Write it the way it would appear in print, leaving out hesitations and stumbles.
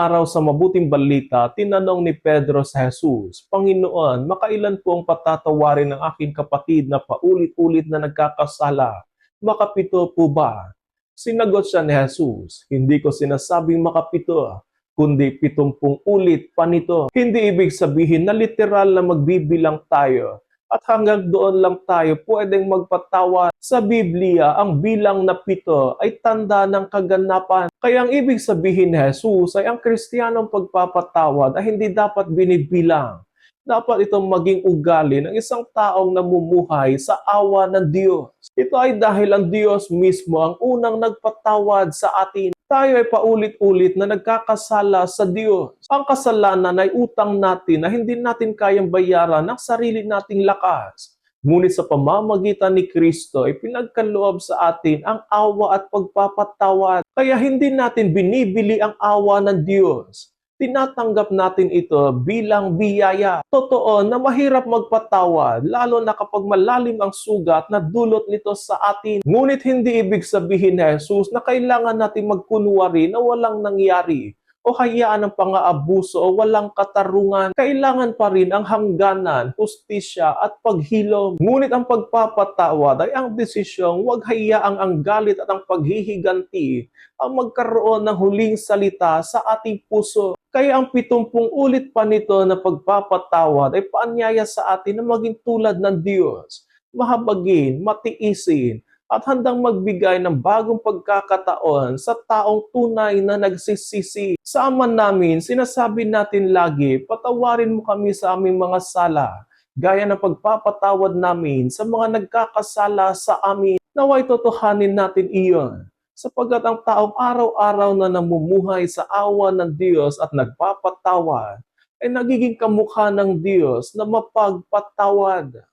araw sa mabuting balita, tinanong ni Pedro sa Jesus, Panginoon, makailan po ang patatawarin ng aking kapatid na paulit-ulit na nagkakasala? Makapito po ba? Sinagot siya ni Jesus, hindi ko sinasabing makapito, kundi 70 ulit pa nito. Hindi ibig sabihin na literal na magbibilang tayo at hanggang doon lang tayo pwedeng magpatawa. Sa Biblia, ang bilang na 7 ay tanda ng kaganapan. Kaya ang ibig sabihin ni Jesus ay ang Kristiyanong pagpapatawad ay hindi dapat binibilang. Dapat itong maging ugali ng isang taong namumuhay sa awa ng Diyos. Ito ay dahil ang Diyos mismo ang unang nagpatawad sa atin. Tayo ay paulit-ulit na nagkakasala sa Diyos. Ang kasalanan ay utang natin na hindi natin kayang bayaran ng sarili nating lakas. Ngunit sa pamamagitan ni Kristo ay pinagkaloob sa atin ang awa at pagpapatawad. Kaya hindi natin binibili ang awa ng Diyos. Tinatanggap natin ito bilang biyaya. Totoo na mahirap magpatawad, lalo na kapag malalim ang sugat na dulot nito sa atin. Ngunit hindi ibig sabihin ni Jesus na kailangan natin magkunwari na walang nangyari o hayaan ng pang-aabuso o walang katarungan. Kailangan pa rin ang hangganan, hustisya at paghilom. Ngunit ang pagpapatawad ay ang desisyong huwag hayaang ang galit at ang paghihiganti ang magkaroon ng huling salita sa ating puso. Kaya ang 70 ulit pa nito na pagpapatawad ay paanyaya sa atin na maging tulad ng Diyos. Mahabagin, matiisin, at handang magbigay ng bagong pagkakataon sa taong tunay na nagsisisi. Sa Ama namin, sinasabi natin lagi, patawarin mo kami sa aming mga sala, gaya ng pagpapatawad namin sa mga nagkakasala sa amin. Naway totohanin natin iyon, sapagkat ang taong araw-araw na namumuhay sa awa ng Diyos at nagpapatawad, ay nagiging kamukha ng Diyos na mapagpatawad.